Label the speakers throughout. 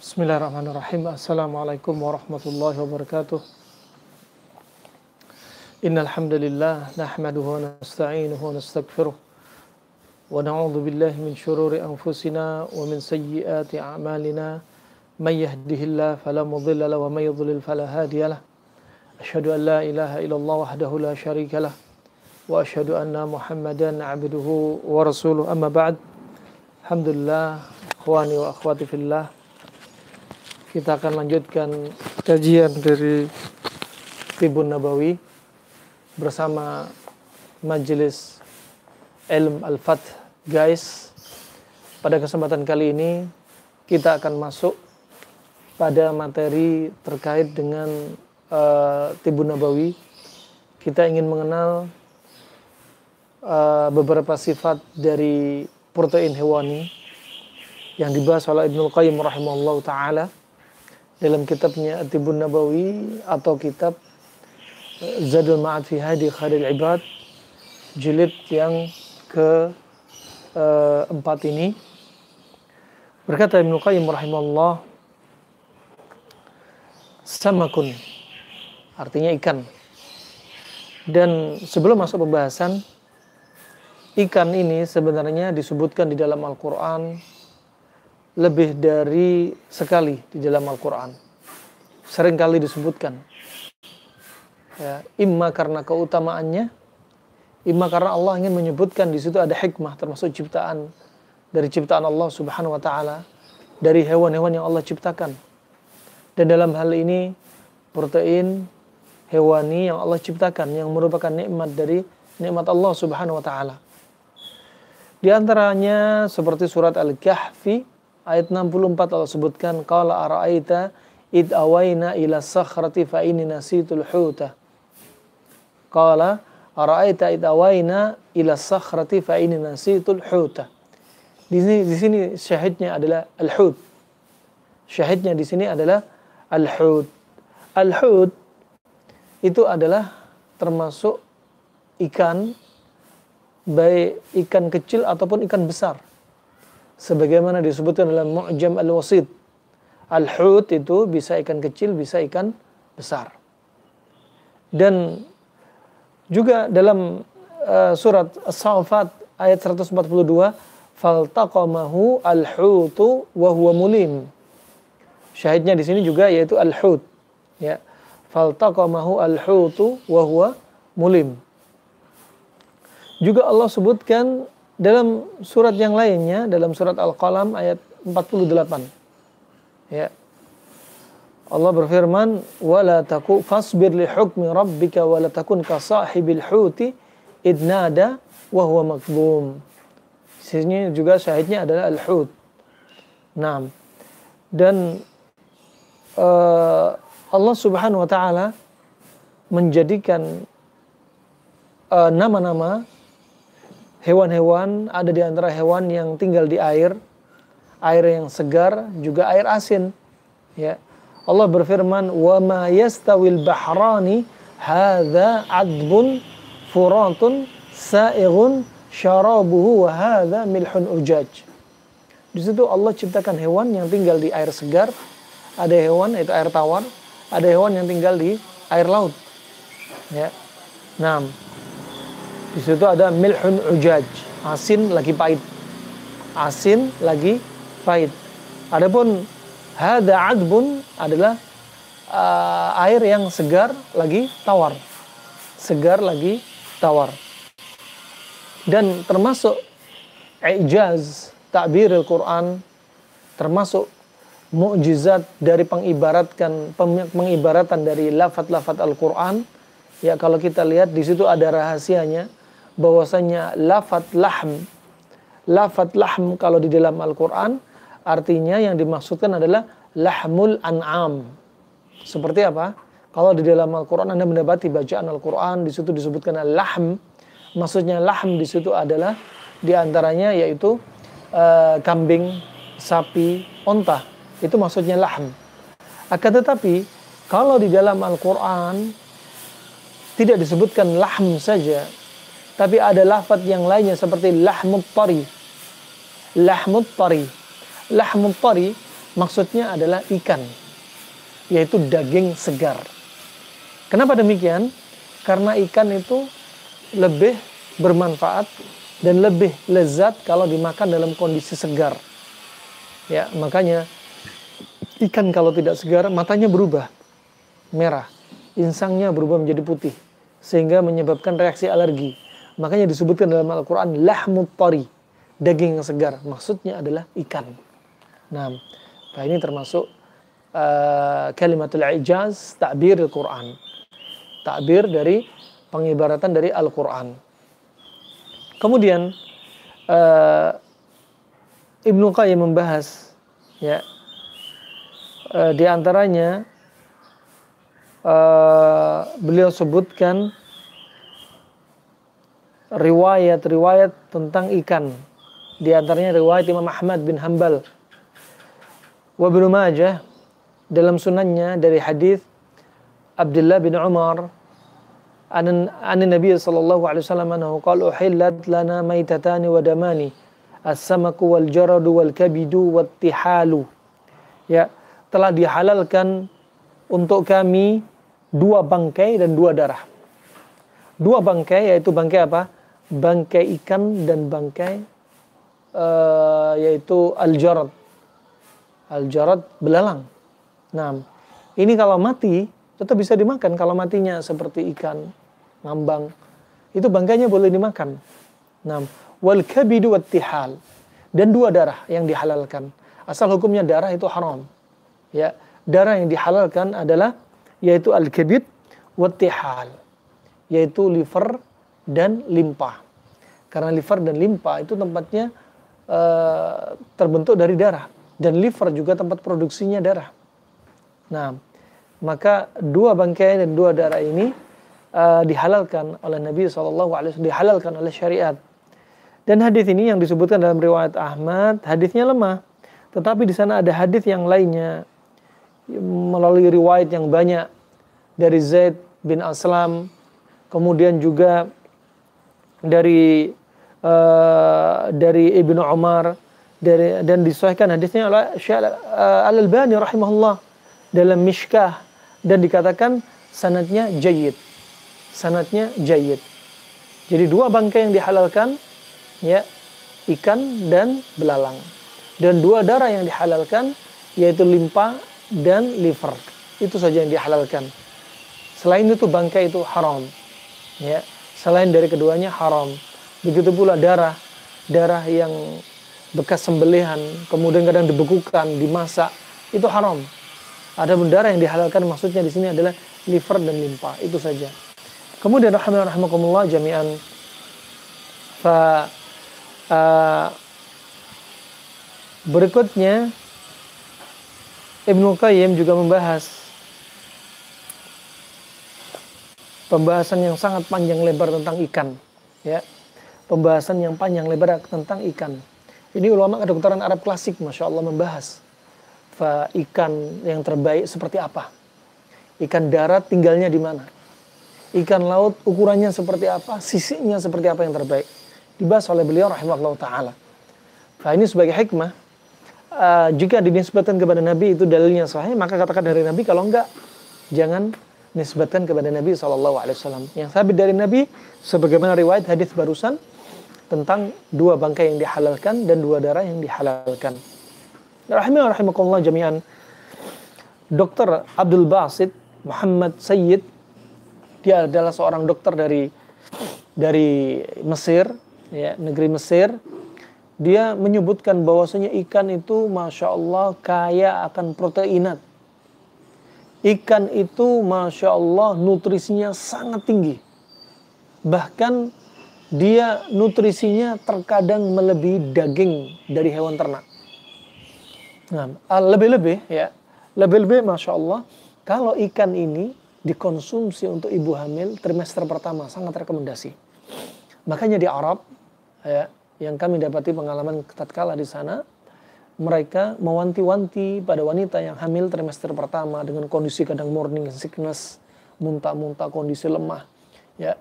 Speaker 1: Bismillahirrahmanirrahim. Assalamualaikum warahmatullahi wabarakatuh. Innal hamdalillah nahmaduhu wa nasta'inuhu wa nastaghfiruh wa na'udzu billahi min shururi anfusina wa min sayyiati a'malina. May yahdihillahu fala mudilla lahu wa may yudlil fala hadiyalah. Asyhadu an la ilaha illallah wahdahu la syarikalah wa asyhadu anna Muhammadan 'abduhu wa rasuluh. Amma ba'd. Alhamdulillah, ikhwani wa akhwati fillah. Kita akan lanjutkan kajian dari Tibbun Nabawi bersama Majelis Ilm Al-Fath. Guys, pada kesempatan kali ini kita akan masuk pada materi terkait dengan Tibbun Nabawi. Kita ingin mengenal beberapa sifat dari protein hewani yang dibahas oleh Ibnul Qayyim rahimahullah ta'ala dalam kitabnya Tibbun Nabawi atau kitab Zadul Ma'ad fi Hadi Khairil Ibad, jilid yang ke-4 ini. Berkata Ibnul Qayyim rahimahullah, samakun, artinya ikan. Dan sebelum masuk pembahasan, ikan ini sebenarnya disebutkan di dalam Al-Quran lebih dari sekali di dalam Al-Quran. Seringkali disebutkan. Ya, imma karena keutamaannya, imma karena Allah ingin menyebutkan di situ ada hikmah, termasuk ciptaan dari ciptaan Allah Subhanahu wa taala, dari hewan-hewan yang Allah ciptakan. Dan dalam hal ini protein hewani yang Allah ciptakan, yang merupakan nikmat dari nikmat Allah Subhanahu wa taala. Di antaranya seperti surat Al-Kahfi ayat 64 Allah sebutkan, qala ara'aita id awayna ila sakhrati fa inni nasitul huta. Qala ara'aita id awayna ila sakhrati fa inni nasitul huta. Di sini syahidnya adalah al-hut. Syahidnya di sini adalah al-hut. Al-hut itu adalah termasuk ikan, baik ikan kecil ataupun ikan besar. Sebagaimana disebutkan dalam Mu'jam Al-Wasit, al-hut itu bisa ikan kecil, bisa ikan besar. Dan juga dalam surat As-Saffat ayat 142, faltaqamahu al-hutu wa huwa mulim. Syahidnya di sini juga yaitu al-hut, ya. Faltaqamahu al-hutu wa huwa mulim. Juga Allah sebutkan dalam surat yang lainnya, dalam surat Al-Qalam ayat 48. Ya. Allah berfirman, "Wala taku fasbir li hukmi rabbika wa la takun ka sahibil huti id nada wa huwa makdhum." Sini juga syahidnya adalah al-hut. Naam. Dan Allah Subhanahu wa taala menjadikan nama-nama hewan-hewan, ada di antara hewan yang tinggal di air yang segar, juga air asin. Ya. Allah berfirman, "Wa ma yastawil bahrani hadza 'adbun furatun sa'ighun syarabuhu wa hadza milhun ujaj." Di situ Allah ciptakan hewan yang tinggal di air segar, ada hewan yaitu air tawar, ada hewan yang tinggal di air laut. Ya. Nah, di situ ada milhun ujaj, asin lagi pahit. Asin lagi pahit. Adapun hadza adbun adalah air yang segar lagi tawar. Segar lagi tawar. Dan termasuk i'jaz ta'bir Al-Quran, termasuk mukjizat dari pengibaratan dari lafaz-lafaz Al-Quran. Ya, kalau kita lihat di situ ada rahasianya, bahwasanya lafaz lahm kalau di dalam Al-Quran artinya yang dimaksudkan adalah lahmul an'am. Seperti apa? Kalau di dalam Al-Quran Anda mendapati bacaan Al-Quran, di situ disebutkan lahm. Maksudnya lahm di situ adalah di antaranya yaitu kambing, sapi, onta. Itu maksudnya lahm. Akan tetapi kalau di dalam Al-Quran tidak disebutkan lahm saja, tapi ada lafaz yang lainnya seperti lahmut tari. Lahmut tari maksudnya adalah ikan, yaitu daging segar. Kenapa demikian? Karena ikan itu lebih bermanfaat dan lebih lezat kalau dimakan dalam kondisi segar. Ya, makanya ikan kalau tidak segar, matanya berubah merah, insangnya berubah menjadi putih, sehingga menyebabkan reaksi alergi. Makanya disebutkan dalam Al-Quran, lahmut tari, daging yang segar. Maksudnya adalah ikan. Nah, ini termasuk kalimatul ijaz, takbir Al-Quran. Takbir dari pengibaratan dari Al-Quran. Kemudian Ibnu Qayyim membahas, ya, di antaranya beliau sebutkan riwayat-riwayat tentang ikan. Di antaranya riwayat Imam Ahmad bin Hanbal wa Ibnu Majah dalam sunannya dari hadis Abdullah bin Umar an Nabi sallallahu alaihi wasallam annahu qala uhillat lana maitatani wa damani as-samaku wal jaradu wal kabidu wat tihalu. Ya, telah dihalalkan untuk kami 2 bangkai dan 2 darah. 2 bangkai yaitu bangkai apa? Bangkai ikan dan bangkai yaitu al-jarad. Al-jarad belalang. Nah, ini kalau mati tetap bisa dimakan. Kalau matinya seperti ikan, ngambang, itu bangkainya boleh dimakan. Nah, wal kabidu wat tihal, dan 2 darah yang dihalalkan. Asal hukumnya darah itu haram. Ya, darah yang dihalalkan adalah yaitu al-kabid wat tihal, yaitu liver dan limpa. Karena liver dan limpa itu tempatnya terbentuk dari darah, dan liver juga tempat produksinya darah. Nah, maka 2 bangkai dan 2 darah ini dihalalkan oleh Nabi SAW, dihalalkan oleh syariat. Dan hadis ini yang disebutkan dalam riwayat Ahmad, hadisnya lemah. Tetapi di sana ada hadis yang lainnya melalui riwayat yang banyak dari Zaid bin Aslam, kemudian juga dari Ibnu Umar, dan disahihkan hadisnya oleh Syekh Al-Albani rahimahullah dalam Mishkah, dan dikatakan sanadnya jayyid. Sanadnya jayyid. Jadi 2 bangkai yang dihalalkan, ya, ikan dan belalang. Dan 2 darah yang dihalalkan, yaitu limpa dan liver. Itu saja yang dihalalkan. Selain itu bangkai itu haram. Ya, selain dari keduanya haram. Begitu pula darah yang bekas sembelihan, kemudian kadang dibekukan, dimasak, itu haram. Ada darah yang dihalalkan, maksudnya di sini adalah liver dan limpa, itu saja. Kemudian rahimakumullah jami'an, berikutnya Ibnu Qayyim juga membahas pembahasan yang sangat panjang lebar tentang ikan, ya. Pembahasan yang panjang lebar tentang ikan. Ini ulama kedokteran Arab klasik, masya Allah, membahas ikan yang terbaik seperti apa. Ikan darat tinggalnya di mana. Ikan laut ukurannya seperti apa, sisinya seperti apa yang terbaik. Dibahas oleh beliau rahimahullah ta'ala. Ini sebagai hikmah. Jika dinisbatkan kepada Nabi itu dalilnya sahih, maka katakan dari Nabi. Kalau enggak, jangan nisbatkan kepada Nabi SAW. Yang sabit dari Nabi, sebagaimana riwayat hadis barusan, tentang 2 bangkai yang dihalalkan dan 2 darah yang dihalalkan. Rahimakumullah jami'an. Dr. Abdul Basit Muhammad Sayyid, dia adalah seorang dokter dari Mesir, ya, negeri Mesir. Dia menyebutkan bahwasanya ikan itu masya Allah kaya akan proteinat. Ikan itu masya Allah nutrisinya sangat tinggi. Bahkan dia nutrisinya terkadang melebihi daging dari hewan ternak. Nah, lebih-lebih masya Allah, kalau ikan ini dikonsumsi untuk ibu hamil trimester pertama, sangat rekomendasi. Makanya di Arab, ya, yang kami dapati pengalaman tatkala di sana, mereka mewanti-wanti pada wanita yang hamil trimester pertama dengan kondisi kadang morning sickness, muntah-muntah, kondisi lemah, ya,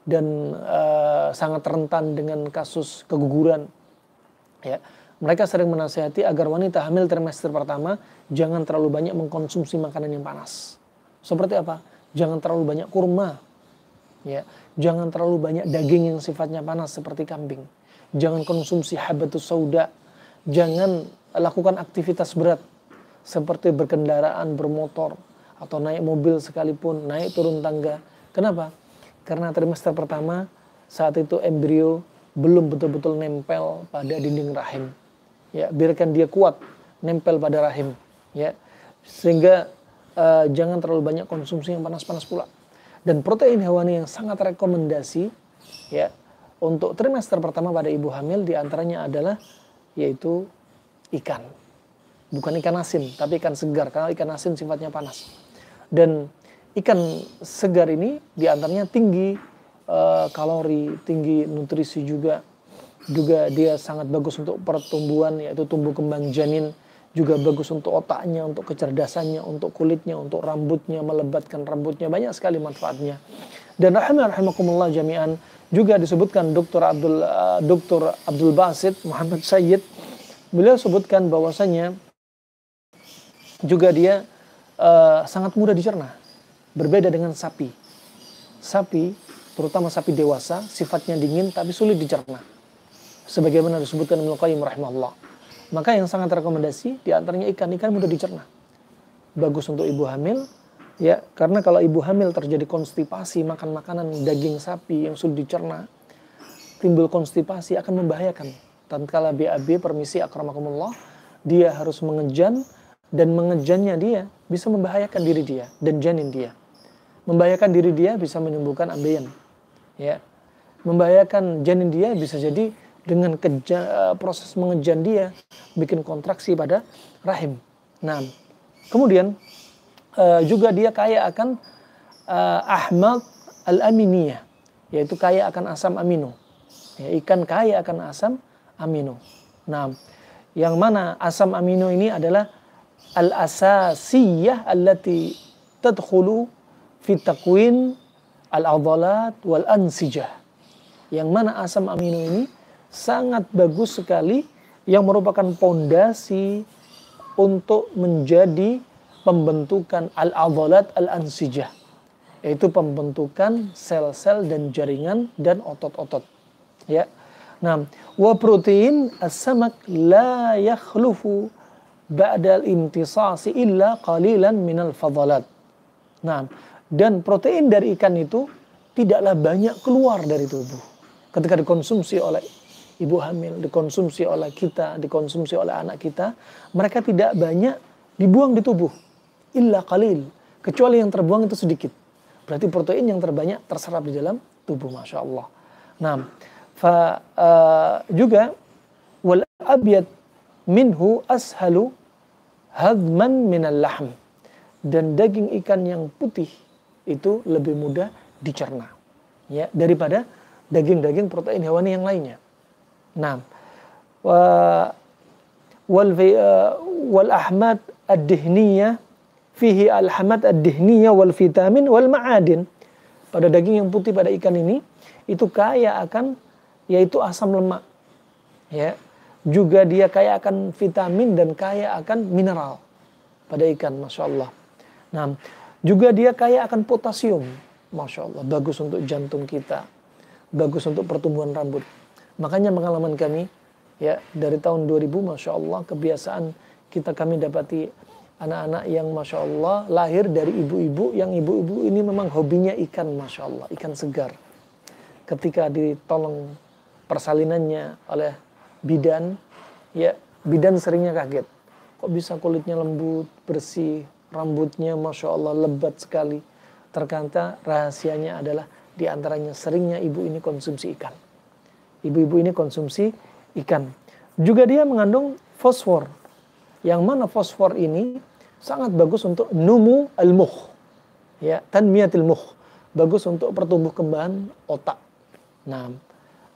Speaker 1: dan sangat rentan dengan kasus keguguran, ya. Mereka sering menasihati agar wanita hamil trimester pertama jangan terlalu banyak mengkonsumsi makanan yang panas. Seperti apa? Jangan terlalu banyak kurma. Ya, jangan terlalu banyak daging yang sifatnya panas seperti kambing. Jangan konsumsi habatus sauda. Jangan lakukan aktivitas berat seperti berkendaraan bermotor atau naik mobil sekalipun, naik turun tangga. Kenapa? Karena trimester pertama saat itu embrio belum betul-betul nempel pada dinding rahim. Ya, biarkan dia kuat nempel pada rahim. Ya, sehingga jangan terlalu banyak konsumsi yang panas-panas pula. Dan protein hewani yang sangat rekomendasi ya untuk trimester pertama pada ibu hamil diantaranya adalah yaitu ikan. Bukan ikan asin, tapi ikan segar. Karena ikan asin sifatnya panas. Dan ikan segar ini diantaranya tinggi kalori, tinggi nutrisi juga. Juga dia sangat bagus untuk pertumbuhan, yaitu tumbuh kembang janin. Juga bagus untuk otaknya, untuk kecerdasannya, untuk kulitnya, untuk rambutnya, melebatkan rambutnya. Banyak sekali manfaatnya. Dan rahimakumullah jami'an, juga disebutkan Dr. Abdul Basit Muhammad Sayyid. Beliau sebutkan bahwasanya juga dia sangat mudah dicerna. Berbeda dengan sapi. Sapi, terutama sapi dewasa, sifatnya dingin tapi sulit dicerna. Sebagaimana disebutkan Ibnu Qayyim rahimahullah. Maka yang sangat rekomendasi diantaranya ikan mudah dicerna. Bagus untuk ibu hamil, ya, karena kalau ibu hamil terjadi konstipasi, makan makanan daging sapi yang sulit dicerna, timbul konstipasi akan membahayakan. Tatkala BAB, permisi akramakumullah, dia harus mengejan, dan mengejannya dia bisa membahayakan diri dia dan janin dia. Membahayakan diri dia bisa menyembuhkan ambeien. Ya. Membahayakan janin dia bisa jadi dengan proses mengejan dia bikin kontraksi pada rahim. Nah, kemudian juga dia kaya akan ahmad al-aminiyah, yaitu kaya akan asam amino. Ya, ikan kaya akan asam amino. Nah, yang mana asam amino ini adalah al-asasiyah allati tadkhulu fi takwin al-'adhalat wal ansijah. Yang mana asam amino ini sangat bagus sekali yang merupakan pondasi untuk menjadi pembentukan al-'adhalat al-ansijah, yaitu pembentukan sel-sel dan jaringan dan otot-otot. Ya. Nah, wa protein as-samak la yakhlufu ba'da al-imtisasi illa qalilan minal fadhalat. Nah, dan protein dari ikan itu tidaklah banyak keluar dari tubuh. Ketika dikonsumsi oleh ibu hamil, dikonsumsi oleh kita, dikonsumsi oleh anak kita, mereka tidak banyak dibuang di tubuh. Illa qalil. Kecuali yang terbuang itu sedikit. Berarti protein yang terbanyak terserap di dalam tubuh, Masya Allah. Nah, juga wal abyad minhu ashalu hadman minal lahm. Dan daging ikan yang putih itu lebih mudah dicerna, ya, daripada daging-daging protein hewani yang lainnya. Nah, wal ahmad ad-dihniyah fihi al-ahmad ad-dihniyah wal vitamin wal ma'adin. Pada daging yang putih pada ikan ini itu kaya akan yaitu asam lemak. Ya. Juga dia kaya akan vitamin dan kaya akan mineral pada ikan, Masya Allah. Nah, juga dia kaya akan potasium, Masya Allah. Bagus untuk jantung kita, bagus untuk pertumbuhan rambut. Makanya pengalaman kami, ya, dari tahun 2000, Masya Allah, kebiasaan kami dapati anak-anak yang Masya Allah lahir dari ibu-ibu, yang ibu-ibu ini memang hobinya ikan, Masya Allah, ikan segar. Ketika ditolong persalinannya oleh bidan, ya, bidan seringnya kaget. Kok bisa kulitnya lembut, bersih, rambutnya Masya Allah lebat sekali. Ternyata rahasianya adalah diantaranya seringnya ibu ini konsumsi ikan. Ibu-ibu ini konsumsi ikan. Juga dia mengandung fosfor. Yang mana fosfor ini sangat bagus untuk numu al-mukh. Ya, tanmiyatil mukh. Bagus untuk pertumbuh kembang otak. Nah,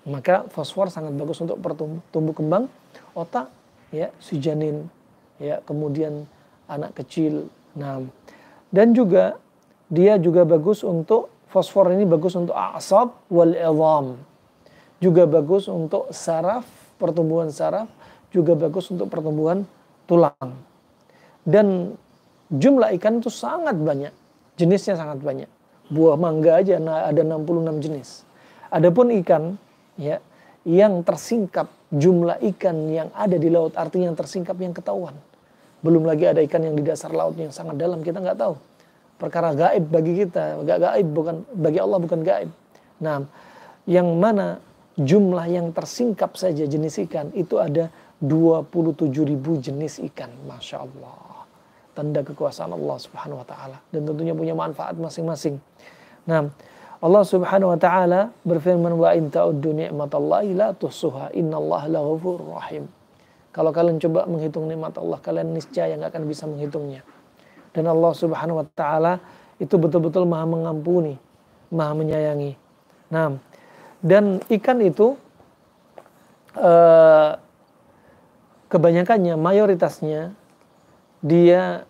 Speaker 1: maka fosfor sangat bagus untuk pertumbuh kembang otak, ya, si janin, ya, kemudian anak kecil. Nah, dan juga dia juga bagus untuk fosfor ini bagus untuk a'sab wal idham. Juga bagus untuk saraf, pertumbuhan saraf juga bagus untuk pertumbuhan tulang. Dan jumlah ikan itu sangat banyak, jenisnya sangat banyak. Buah mangga aja ada 66 jenis. Adapun ikan ya yang tersingkap, jumlah ikan yang ada di laut, artinya yang tersingkap yang ketahuan. Belum lagi ada ikan yang di dasar laut yang sangat dalam, kita nggak tahu. Perkara gaib bagi kita, nggak gaib, bukan bagi Allah, bukan gaib. Nah, yang mana jumlah yang tersingkap saja jenis ikan itu ada 27.000 jenis ikan. Masya Allah. Tanda kekuasaan Allah subhanahu wa ta'ala. Dan tentunya punya manfaat masing-masing. Nah, Allah subhanahu wa ta'ala berfirman, wa in ta'uddu ni'matallahi la tuhsuha innallaha laghafurur rahim. Kalau kalian coba menghitung nikmat Allah, kalian niscaya nggak akan bisa menghitungnya. Dan Allah subhanahu wa ta'ala itu betul-betul maha mengampuni, maha menyayangi. Nah, dan ikan itu kebanyakannya, mayoritasnya dia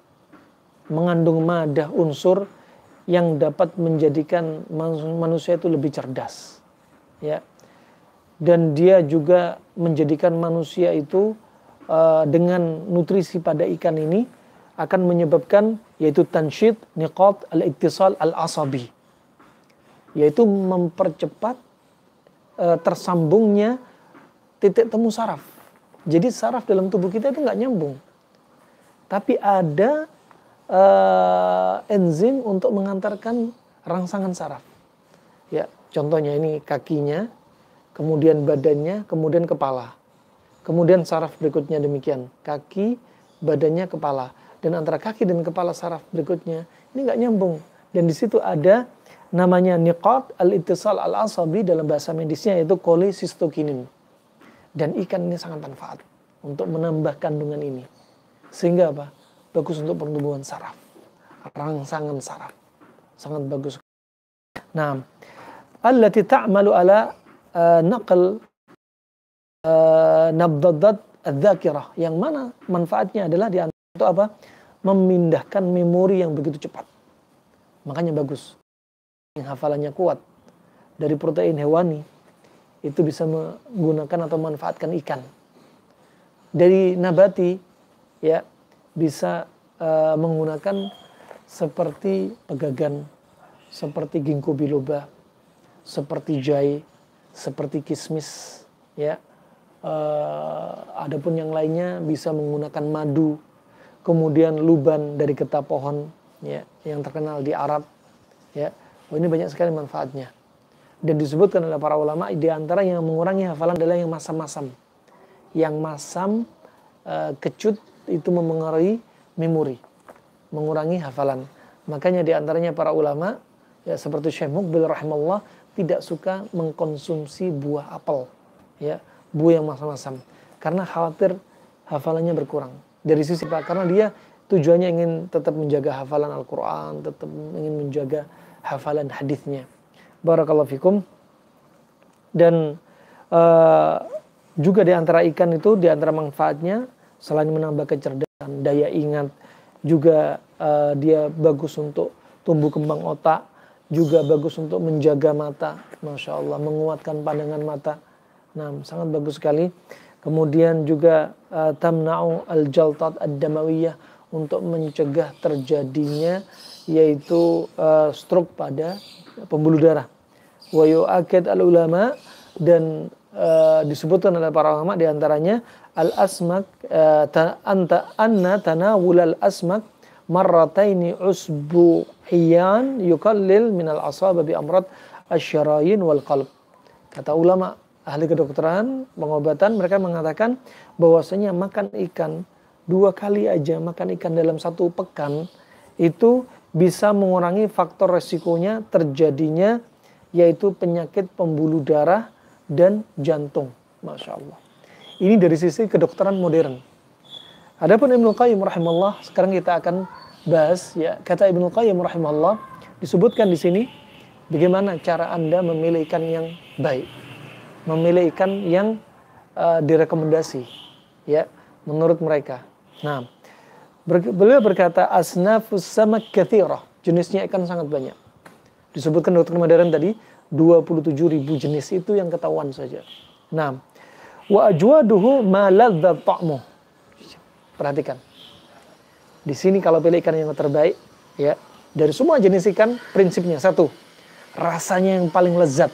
Speaker 1: mengandung madah unsur yang dapat menjadikan manusia itu lebih cerdas, ya. Dan dia juga menjadikan manusia itu dengan nutrisi pada ikan ini akan menyebabkan yaitu tansyid niqat al-ittisal al-asabi, yaitu mempercepat tersambungnya titik temu saraf. Jadi saraf dalam tubuh kita itu nggak nyambung, tapi ada enzim untuk mengantarkan rangsangan saraf. Ya, contohnya ini kakinya, kemudian badannya, kemudian kepala. Kemudian saraf berikutnya demikian, kaki, badannya, kepala. Dan antara kaki dan kepala saraf berikutnya, ini nggak nyambung. Dan di situ ada namanya niqat al-ittisal al-asabi, dalam bahasa medisnya yaitu cholecystokinin. Dan ikan ini sangat manfaat untuk menambah kandungan ini. Sehingga apa? Bagus untuk pertumbuhan saraf, rangsangan saraf. Sangat bagus. Nah, allati ta'malu ala naql nabdadat adzakirah, yang mana manfaatnya adalah di antara itu apa? Memindahkan memori yang begitu cepat. Makanya bagus. Yang hafalannya kuat dari protein hewani itu bisa menggunakan atau manfaatkan ikan. Dari nabati ya bisa menggunakan seperti pegagan, seperti ginkgo biloba, seperti jahe, seperti kismis, ya. Adapun yang lainnya bisa menggunakan madu, kemudian luban dari getah pohon, ya, yang terkenal di Arab, ya. Oh, ini banyak sekali manfaatnya. Dan disebutkan oleh para ulama, di antara yang mengurangi hafalan adalah yang masam-masam. Yang masam, kecut itu memengaruhi memori, mengurangi hafalan. Makanya di antaranya para ulama, ya, seperti Syekh Muqbil rahimahullah, tidak suka mengkonsumsi buah apel, ya, buah yang masam-masam, karena khawatir hafalannya berkurang. Dari sisi Pak, karena dia tujuannya ingin tetap menjaga hafalan Al-Quran, tetap ingin menjaga hafalan hadisnya. Barakallahu fikum. Dan juga di antara ikan itu, di antara manfaatnya, selain menambah kecerdasan, daya ingat, juga dia bagus untuk tumbuh kembang otak, juga bagus untuk menjaga mata, Masya Allah, menguatkan pandangan mata. Nah, sangat bagus sekali. Kemudian juga tamna'u al-jaltat ad-damawiyah, untuk mencegah terjadinya yaitu stroke pada pembuluh darah. Wa yu'akid al-ulama, dan disebutkan oleh para ulama di antaranya al-asmak anna tanawul al-asmak marrataini usbuhiyan yukallil min al-asaba bi amrad asy-syarayin wal qalb. Kata ulama ahli kedokteran, pengobatan, mereka mengatakan bahwasanya makan ikan 2 kali aja, makan ikan dalam 1 pekan itu bisa mengurangi faktor resikonya terjadinya yaitu penyakit pembuluh darah dan jantung. Masya Allah. Ini dari sisi kedokteran modern. Adapun Ibnu Qayyim rahimahullah, sekarang kita akan bahas, ya, kata Ibnu Qayyim rahimahullah, disebutkan di sini bagaimana cara Anda memilih ikan yang baik, memilih ikan yang direkomendasi, ya, menurut mereka. Nah, beliau berkata asnafus samak katsirah, jenisnya ikan sangat banyak. Disebutkan dokter modern tadi 27.000 jenis, itu yang ketahuan saja. Nah, Wa ajwaduhu ma ladzat ta'muh. Perhatikan. Di sini kalau pilih ikan yang terbaik, ya, dari semua jenis ikan prinsipnya satu, rasanya yang paling lezat.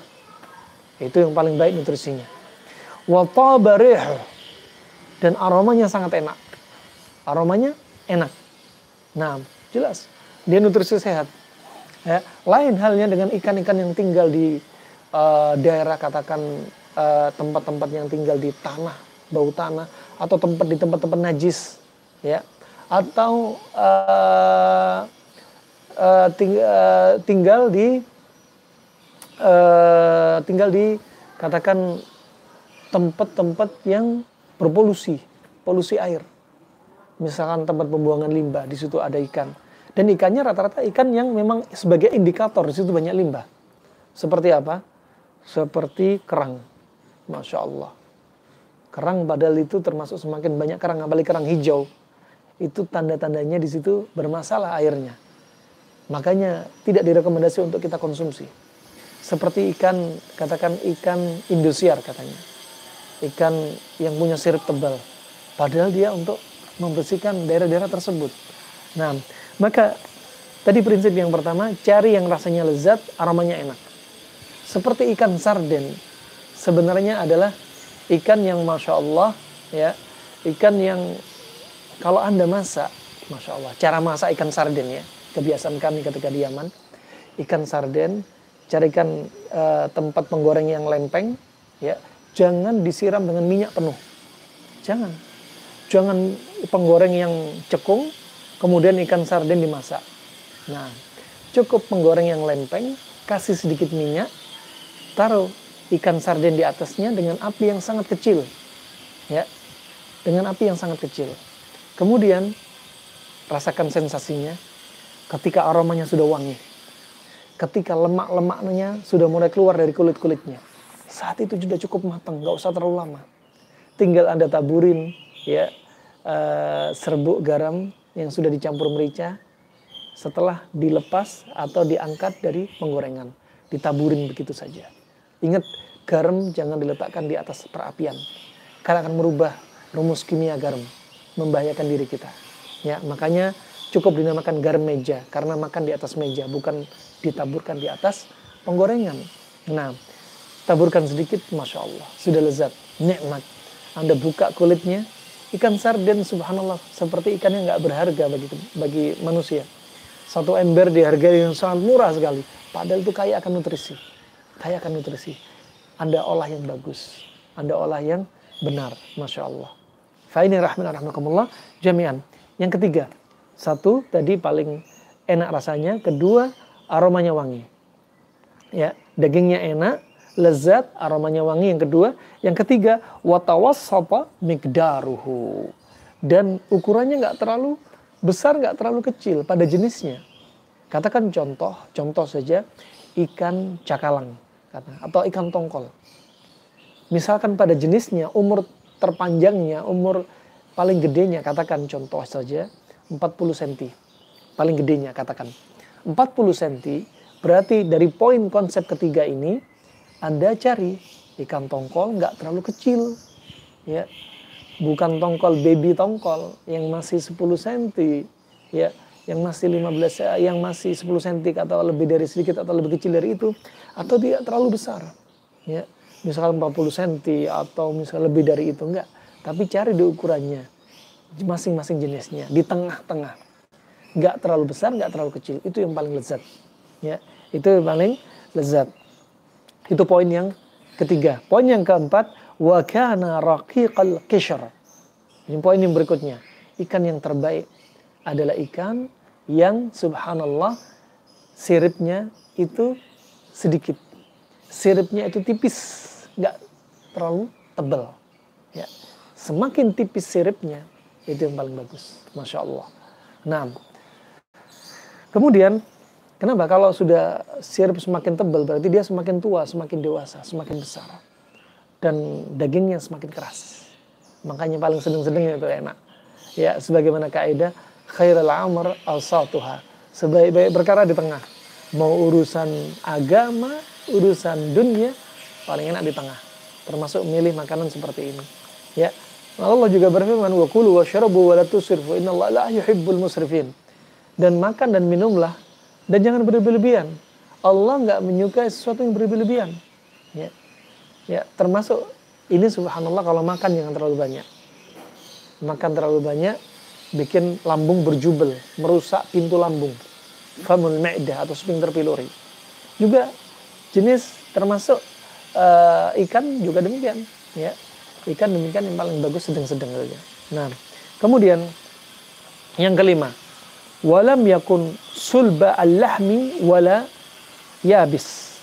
Speaker 1: Itu yang paling baik nutrisinya. Wa tabarih, dan aromanya sangat enak. Aromanya enak. Nah, jelas dia nutrisi sehat. Ya, lain halnya dengan ikan-ikan yang tinggal di daerah katakan tempat-tempat yang tinggal di tanah, bau tanah, atau tempat di tempat-tempat najis, ya, atau tinggal di katakan tempat-tempat yang berpolusi, polusi air. Misalkan tempat pembuangan limbah, di situ ada ikan. Dan ikannya rata-rata ikan yang memang sebagai indikator, di situ banyak limbah. Seperti apa? Seperti kerang. Masya Allah. Kerang padahal itu termasuk semakin banyak kerang, apalagi kerang hijau. Itu tanda-tandanya di situ bermasalah airnya. Makanya tidak direkomendasi untuk kita konsumsi. Seperti ikan, katakan ikan Indosiar katanya. Ikan yang punya sirip tebal. Padahal dia untuk membersihkan daerah-daerah tersebut. Nah, maka tadi prinsip yang pertama, cari yang rasanya lezat, aromanya enak. Seperti ikan sarden, sebenarnya adalah ikan yang Masya Allah, ya, ikan yang kalau Anda masak, Masya Allah, cara masak ikan sarden, ya, kebiasaan kami ketika di Yaman, ikan sarden, carikan tempat penggoreng yang lempeng, ya, jangan disiram dengan minyak penuh, jangan penggoreng yang cekung, kemudian ikan sarden dimasak. Nah, cukup penggoreng yang lempeng, kasih sedikit minyak, taruh ikan sarden di atasnya dengan api yang sangat kecil, ya, dengan api yang sangat kecil. Kemudian rasakan sensasinya ketika aromanya sudah wangi, ketika lemak-lemaknya sudah mulai keluar dari kulit-kulitnya. Saat itu sudah cukup matang, nggak usah terlalu lama. Tinggal Anda taburin, ya, serbuk garam yang sudah dicampur merica. Setelah dilepas atau diangkat dari penggorengan, ditaburin begitu saja. Ingat, garam jangan diletakkan di atas perapian, karena akan merubah rumus kimia garam, membahayakan diri kita. Ya, makanya cukup dinamakan garam meja, karena makan di atas meja, bukan ditaburkan di atas penggorengan. Nah, taburkan sedikit, Masya Allah, sudah lezat, nikmat. Anda buka kulitnya, ikan sarden, subhanallah, seperti ikan yang nggak berharga bagi manusia. Satu ember dihargai yang sangat murah sekali, padahal itu kaya akan nutrisi. Kaya akan nutrisi. Anda olah yang bagus, Anda olah yang benar, Masya Allah. Fa'ini rahmatullah jami'an. Yang ketiga, satu tadi paling enak rasanya, kedua aromanya wangi. Ya, dagingnya enak, lezat, aromanya wangi yang kedua. Yang ketiga, watawassata miqdaruhu. Dan ukurannya nggak terlalu besar, nggak terlalu kecil pada jenisnya. Katakan contoh saja ikan cakalang atau ikan tongkol. Misalkan pada jenisnya, umur terpanjangnya, umur paling gedenya, katakan contoh saja 40 cm. Paling gedenya katakan 40 cm, berarti dari poin konsep ketiga ini, Anda cari ikan tongkol nggak terlalu kecil, ya, bukan tongkol baby tongkol yang masih 10 cm, ya, yang masih 15, yang masih 10 cm atau lebih dari sedikit atau lebih kecil dari itu, atau tidak terlalu besar, ya, misalkan 40 cm atau misalnya lebih dari itu, enggak, tapi cari di ukurannya masing-masing jenisnya di tengah-tengah, nggak terlalu besar, nggak terlalu kecil, itu yang paling lezat, ya, itu yang paling lezat. Itu poin yang ketiga. Poin yang keempat, wa kana raqiqal qishr. Ini poin yang berikutnya. Ikan yang terbaik adalah ikan yang subhanallah siripnya itu sedikit. Siripnya itu tipis, nggak terlalu tebal. Ya. Semakin tipis siripnya, itu yang paling bagus. Masya Allah. Nah, kemudian kenapa? Kalau sudah sirip semakin tebal, berarti dia semakin tua, semakin dewasa, semakin besar. Dan dagingnya semakin keras. Makanya paling sedang-sedang itu enak. Ya, sebagaimana kaidah, khairul amr awsatuha. Sebaik-baik perkara di tengah. Mau urusan agama, urusan dunia, paling enak di tengah. termasuk milih makanan seperti ini. Ya. Allah juga berfirman, "Wa kulu washrabu wa la tusrifu innallaha la yuhibbul musrifin." Dan makan dan minumlah dan jangan berlebihan. Allah nggak menyukai sesuatu yang berlebihan. Ya. Ya, termasuk ini subhanallah kalau makan jangan terlalu banyak. Makan terlalu banyak bikin lambung berjubel, merusak pintu lambung. Famul ma'dah atau sphincter pylori. Juga jenis termasuk ikan juga demikian, ya. Ikan demikian yang paling bagus sedang-sedang saja. Nah, kemudian yang kelima, walam yakun sulba al-lahmi wala yabis.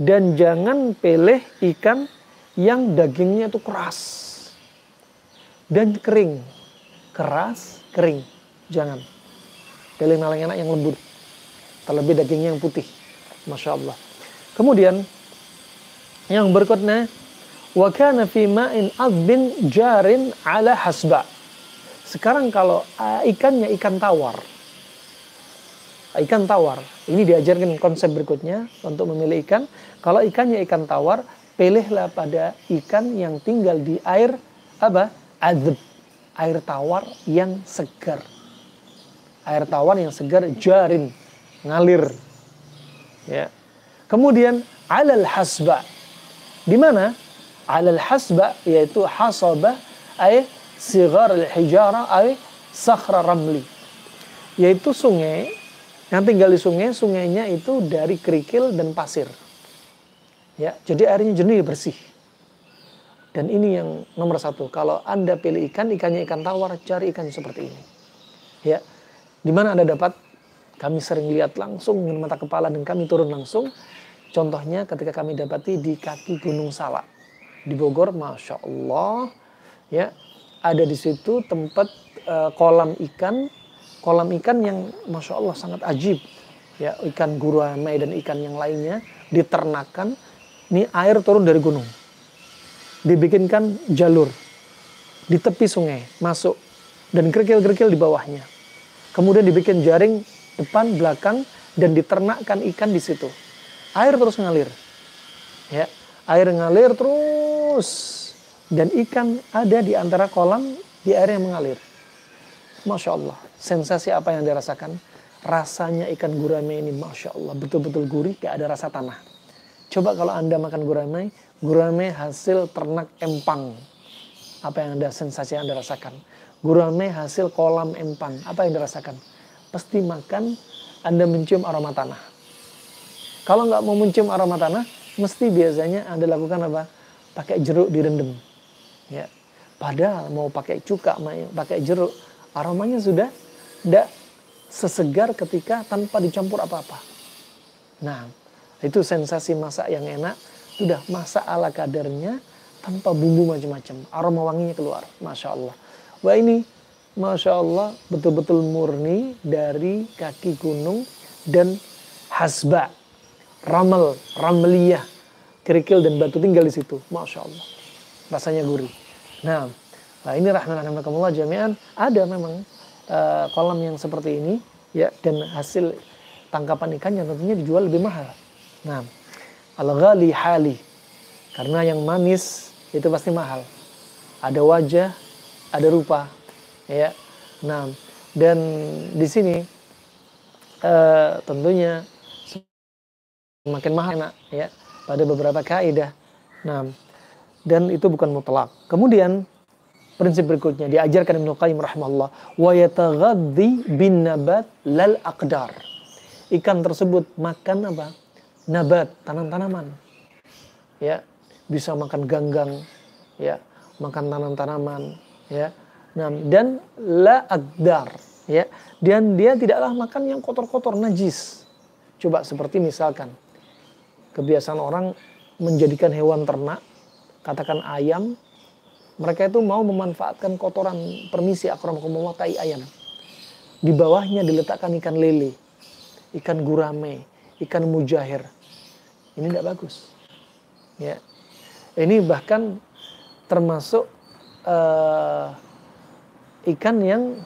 Speaker 1: Dan jangan pilih ikan yang dagingnya itu keras dan kering. Keras, kering. Jangan. Pilih yang enak yang lembut. Terlebih dagingnya yang putih. Masya Allah. Kemudian yang berikutnya, wa kana fi ma'in azbin jarin ala hasba. Sekarang kalau ikannya ikan tawar. Ikan tawar. Ini diajarkan konsep berikutnya untuk memilih ikan. Kalau ikannya ikan tawar, pilihlah pada ikan yang tinggal di air apa? Azb. Air tawar yang segar. Air tawar yang segar, jarin, ngalir. Ya. Kemudian alal hasba. Di mana? Alal hasba yaitu hasabah ay sigar al-hijara ay sakhra ramli. Yaitu sungai yang tinggal di sungai, sungainya itu dari kerikil dan pasir. Ya, jadi airnya jernih, bersih. Dan ini yang nomor satu. Kalau Anda pilih ikan, ikannya ikan tawar, cari ikan seperti ini. Ya, di mana Anda dapat? Kami sering lihat langsung dengan mata kepala dan kami turun langsung. Contohnya ketika kami dapati di kaki Gunung Salak di Bogor, masya Allah, ya ada di situ tempat kolam ikan yang masya Allah sangat ajib. Ya, ikan gurame dan ikan yang lainnya diternakan. Ini air turun dari gunung. Dibikinkan jalur di tepi sungai masuk dan kerikil-kerikil di bawahnya. Kemudian dibikin jaring depan belakang dan diternakkan ikan di situ. Air terus ngalir. Ya, air ngalir terus dan ikan ada di antara kolam di air yang mengalir. Masya Allah, sensasi apa yang dirasakan? Rasanya ikan gurame ini masya Allah betul-betul gurih, gak ada rasa tanah. Coba kalau Anda makan gurame hasil ternak empang. Apa yang sensasi yang Anda rasakan? Gurame hasil kolam empang. Apa yang dirasakan? Pasti makan, Anda mencium aroma tanah. Kalau nggak mau mencium aroma tanah, mesti biasanya Anda lakukan apa? Pakai jeruk direndam. Ya. Padahal mau pakai cuka, pakai jeruk, aromanya sudah tidak sesegar ketika tanpa dicampur apa-apa. Nah, itu sensasi masak yang enak. Sudah masak ala kadarnya tanpa bumbu macam-macam. Aroma wanginya keluar. Masya Allah. Wah ini Masya Allah betul-betul murni dari kaki gunung dan hasba. Ramliyah. Kerikil dan batu tinggal di situ. Masya Allah. Rasanya gurih. Nah ini rahmatullah jami'an. Ada memang kolam yang seperti ini. Ya, dan hasil tangkapan ikan yang tentunya dijual lebih mahal. Nah, al-ghali hali. Karena yang manis itu pasti mahal. Ada wajah, ada rupa. Ya. Nah, dan di sini tentunya semakin mahal enak, ya, pada beberapa kaidah. Nah, dan itu bukan mutlak. Kemudian prinsip berikutnya diajarkan Ibnu Qayyim rahimahullah, wa yataghaddi bin nabat lal aqdar. Ikan tersebut makan apa? Nabat, tanam-tanaman. Ya, bisa makan ganggang, ya, makan tanam-tanaman, ya. Nah, dan la aqdar, ya. Dan dia tidaklah makan yang kotor-kotor, najis. Coba seperti misalkan kebiasaan orang menjadikan hewan ternak, katakan ayam, mereka itu mau memanfaatkan kotoran, permisi akramakumullah, tai ayam. Di bawahnya diletakkan ikan lele, ikan gurame, ikan mujahir. Ini tidak bagus. Ya. Ini bahkan termasuk ikan yang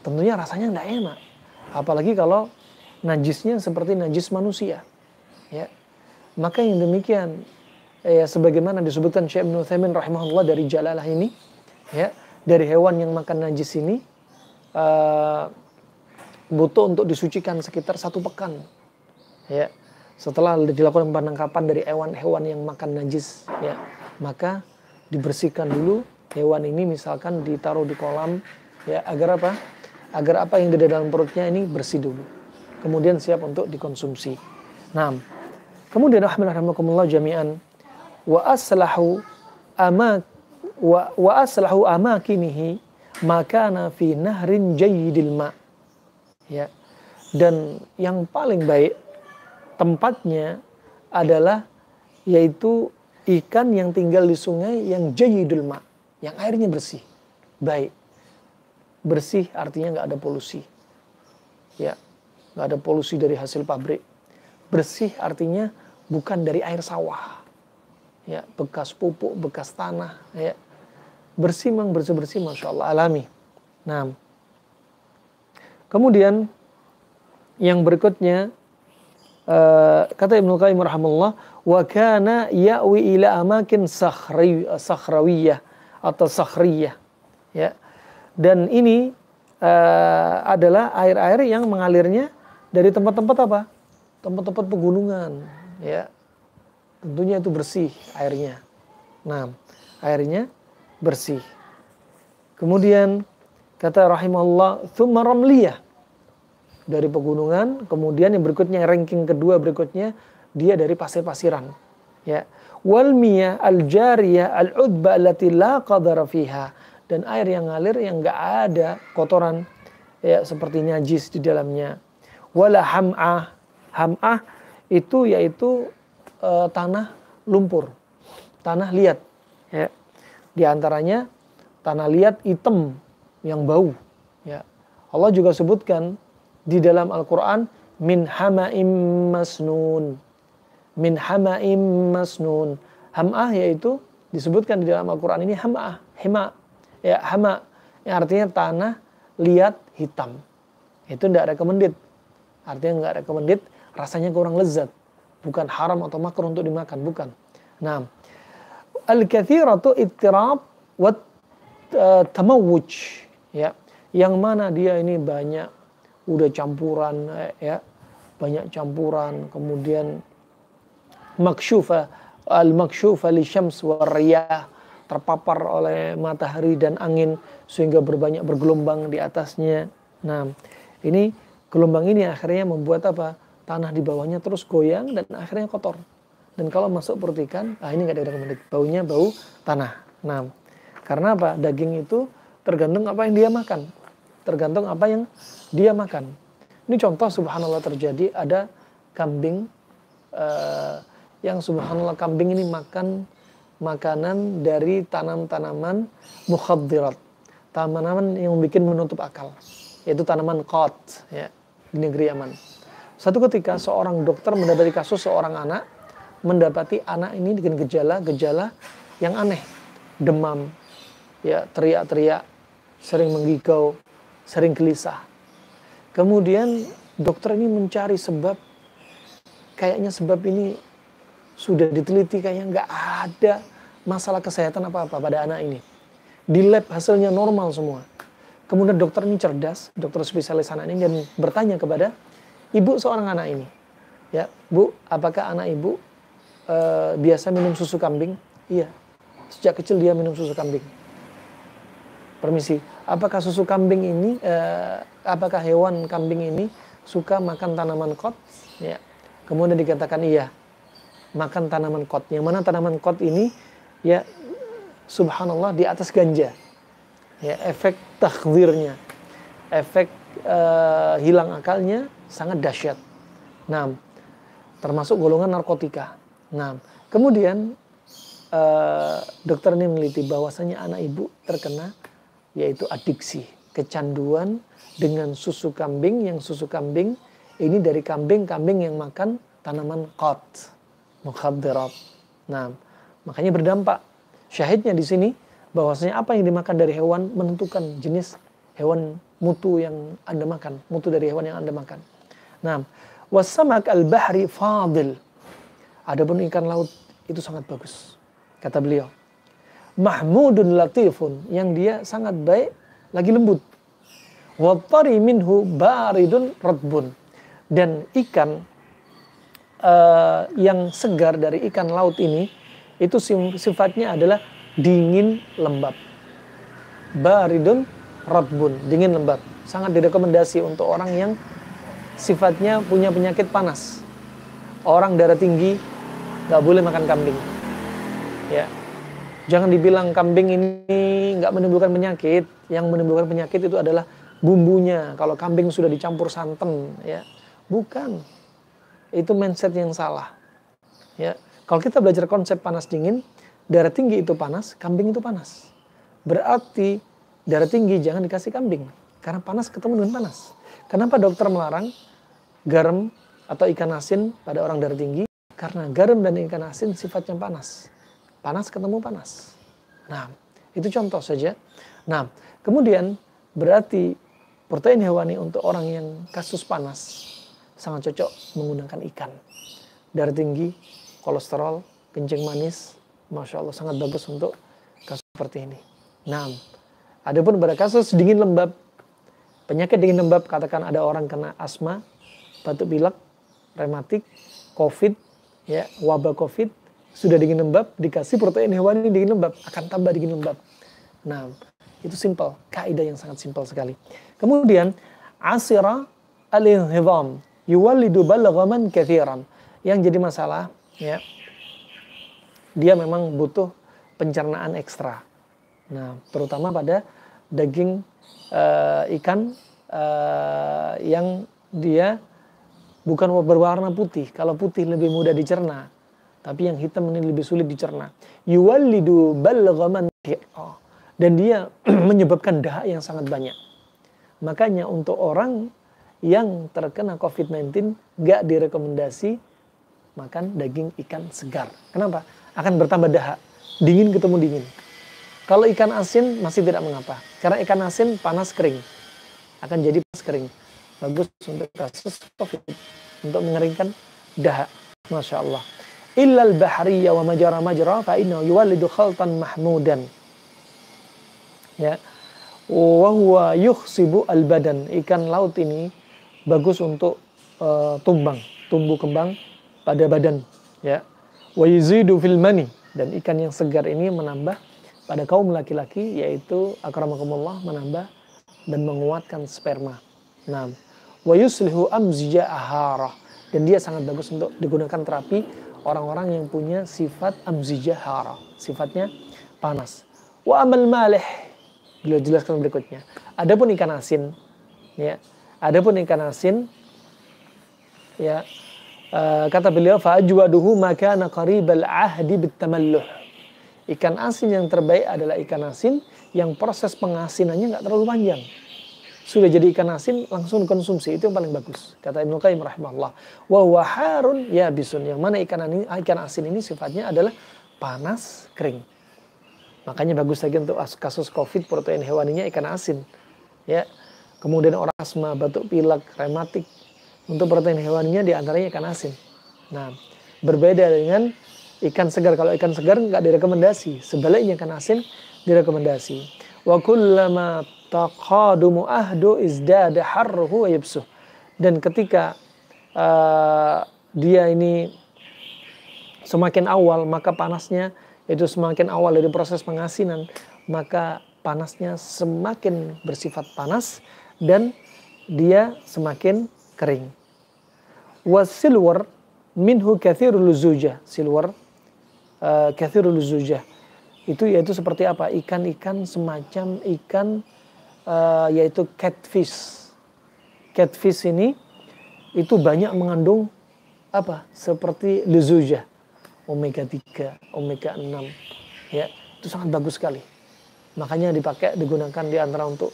Speaker 1: tentunya rasanya tidak enak. Apalagi kalau najisnya seperti najis manusia. Ya. Maka yang demikian ya sebagaimana disebutkan Syekh Ibnu Utsaimin rahimahullah dari Jalalah ini, ya, dari hewan yang makan najis ini butuh untuk disucikan sekitar 1 pekan, ya. Setelah dilakukan penangkapan dari hewan-hewan yang makan najis, ya, maka dibersihkan dulu hewan ini, misalkan ditaruh di kolam, ya, agar apa? Agar apa yang ada dalam perutnya ini bersih dulu, kemudian siap untuk dikonsumsi. Nah, kemudian rahimakumullah jami'an, wa aslahu amakinihi makana fi nahrin jayyidil ma, ya. Dan yang paling baik tempatnya adalah yaitu ikan yang tinggal di sungai yang jayyidul ma, yang airnya bersih, baik. Bersih artinya nggak ada polusi, ya, nggak ada polusi dari hasil pabrik. Bersih artinya bukan dari air sawah, ya, bekas pupuk, bekas tanah, ya. Bersih, memang bersih-bersih, masya Allah, alami. Nah, kemudian yang berikutnya, kata Ibnu Qayyim rahimahullah, wa kana ya'wi ila amakin sakhrawiyah atau sakhriyah, ya. Dan ini adalah air-air yang mengalirnya dari tempat-tempat apa? Tempat-tempat pegunungan, ya. Tentunya itu bersih airnya. Nah, airnya bersih. Kemudian kata rahimahullah, tsumma ramliyah, dari pegunungan. Kemudian yang berikutnya, ranking kedua berikutnya, dia dari pasir-pasiran, ya. Wal miyah al jariyah al udba allati la qadara fiha, dan air yang ngalir yang enggak ada kotoran, ya, seperti najis di dalamnya. Wala ham'ah, ham'ah itu yaitu tanah lumpur, tanah liat, ya. Di antaranya tanah liat hitam yang bau, ya. Allah juga sebutkan di dalam Al-Quran, min hama'im masnun, min hama'im masnun. Ham'ah yaitu disebutkan di dalam Al-Quran ini ham'ah, hima, ya, hama, yang artinya tanah liat hitam. Itu tidak recommended, artinya nggak recommended, rasanya kurang lezat, bukan haram atau makruh untuk dimakan, bukan. Nah, al-kathiratu ittirab wa tamawuj, ya, yang mana dia ini banyak udah campuran, ya, banyak campuran, kemudian makshufa al-makshufa li syams wa riyah, terpapar oleh matahari dan angin sehingga bergelombang di atasnya. Nah, ini gelombang ini akhirnya membuat apa? Tanah di bawahnya terus goyang dan akhirnya kotor. Dan kalau masuk perut ikan, ini nggak ada recommended. Baunya bau tanah. Nah, karena apa? Daging itu tergantung apa yang dia makan. Tergantung apa yang dia makan. Ini contoh subhanallah terjadi, ada kambing yang subhanallah kambing ini makan makanan dari tanaman-tanaman mukhaddirat. Tanaman yang bikin menutup akal. Yaitu tanaman qat, ya, di negeri Yaman. Satu ketika seorang dokter mendapati kasus seorang anak mendapati anak ini dengan gejala-gejala yang aneh, demam, ya, teriak-teriak, sering menggigau, sering gelisah. Kemudian dokter ini mencari sebab, kayaknya sebab ini sudah diteliti, kayaknya nggak ada masalah kesehatan apa-apa pada anak ini. Di lab hasilnya normal semua. Kemudian dokter ini cerdas, dokter spesialis anak ini, dan bertanya kepada ibu seorang anak ini, ya, Bu, apakah anak ibu biasa minum susu kambing? Iya, sejak kecil dia minum susu kambing. Permisi, apakah susu kambing ini, apakah hewan kambing ini suka makan tanaman kot? Ya, kemudian dikatakan iya, makan tanaman kot. Yang mana tanaman kot ini, ya, subhanallah di atas ganja. Ya, efek takhdirnya, efek hilang akalnya sangat dahsyat. Nah, termasuk golongan narkotika. Nah, kemudian dokter ini meneliti bahwasanya anak ibu terkena yaitu adiksi, kecanduan dengan susu kambing, yang susu kambing ini dari kambing-kambing yang makan tanaman qat, mukhaddirat. Nah, makanya berdampak. Syahidnya di sini bahwasanya apa yang dimakan dari hewan menentukan jenis hewan mutu yang Anda makan, mutu dari hewan yang Anda makan. Nah, wasamak al-bahri fadil. Adapun ikan laut itu sangat bagus. Kata beliau, mahmudun latifun, yang dia sangat baik, lagi lembut. Wattari minhu baridun radbun, dan ikan yang segar dari ikan laut ini, itu sifatnya adalah dingin lembab. Baridun radbun, dingin lembab. Sangat direkomendasi untuk orang yang sifatnya punya penyakit panas. Orang darah tinggi nggak boleh makan kambing. Ya, jangan dibilang kambing ini nggak menimbulkan penyakit. Yang menimbulkan penyakit itu adalah bumbunya. Kalau kambing sudah dicampur santan, ya bukan. Itu mindset yang salah. Ya, kalau kita belajar konsep panas dingin, darah tinggi itu panas, kambing itu panas. Berarti darah tinggi jangan dikasih kambing. Karena panas ketemu dengan panas. Kenapa dokter melarang garam atau ikan asin pada orang darah tinggi? Karena garam dan ikan asin sifatnya panas. Panas ketemu panas. Nah, itu contoh saja. Nah, kemudian berarti protein hewani untuk orang yang kasus panas sangat cocok menggunakan ikan. Darah tinggi, kolesterol, kencing manis, Masya Allah sangat bagus untuk kasus seperti ini. Nah, adapun pada kasus dingin lembab, penyakit dingin lembab, katakan ada orang kena asma, batuk pilek, rematik, COVID, ya, wabah COVID, sudah dingin lembab, dikasih protein hewani dingin lembab, akan tambah dingin lembab. Nah, itu simple, kaidah yang sangat simpel sekali. Kemudian, asira al-inhidham, yuwallidu balghaman kathiran. Yang jadi masalah, ya, dia memang butuh pencernaan ekstra. Nah, terutama pada daging ikan yang dia bukan berwarna putih. Kalau putih lebih mudah dicerna, tapi yang hitam ini lebih sulit dicerna. Yuwallidu balghaman, dan dia menyebabkan dahak yang sangat banyak. Makanya untuk orang yang terkena COVID-19 gak direkomendasi makan daging ikan segar. Kenapa? Akan bertambah dahak. Dingin ketemu dingin. Kalau ikan asin masih tidak mengapa. Karena ikan asin panas kering. Akan jadi panas kering. Bagus untuk kasus COVID. Untuk mengeringkan dahak. Masya Allah. Illal bahriyya wa majra fa innahu yuwallidu khaltan mahmudan. Ya. Wa huwa yukhsibu al-badan. Ikan laut ini bagus untuk tumbuh kembang pada badan. Ya. Wa yuzidu fil mani. Dan ikan yang segar ini menambah pada kaum laki-laki, yaitu akramakumullah, menambah dan menguatkan sperma. Nah, wa yuslihu amzija ahara, dan dia sangat bagus untuk digunakan terapi orang-orang yang punya sifat amzija ahara, sifatnya panas. Wa amal malih, beliau jelaskan berikutnya. Adapun ikan asin, ya, adapun ikan asin, ya, kata beliau, fa ajwaduhu ma kana qaribal ahdi bitamalluh. Ikan asin yang terbaik adalah ikan asin yang proses pengasinannya nggak terlalu panjang. Sudah jadi ikan asin langsung konsumsi, itu yang paling bagus. Kata Ibnu Qayyim rahimahullah. Wa huwa harun yabisun, yang mana ikan asin ini sifatnya adalah panas kering. Makanya bagus lagi untuk kasus COVID, protein hewaninya ikan asin. Ya. Kemudian orang asma, batuk pilek, rematik, untuk protein hewaninya diantaranya ikan asin. Nah, berbeda dengan ikan segar. Kalau ikan segar nggak direkomendasi. Sebaliknya ikan asin direkomendasi. Wa kullama taqadumu ahdu izdada harruhu wa yabsuh. Dan ketika dia ini semakin awal, maka panasnya itu semakin awal dari proses pengasinan, maka panasnya semakin bersifat panas dan dia semakin kering. Wasilwar minhu kathirul zujah. Silwar kathirul zujah. Itu yaitu seperti apa? Ikan-ikan semacam ikan yaitu catfish. Catfish ini itu banyak mengandung apa? Seperti luzujah, omega 3, omega 6. Ya, itu sangat bagus sekali. Makanya digunakan di antara untuk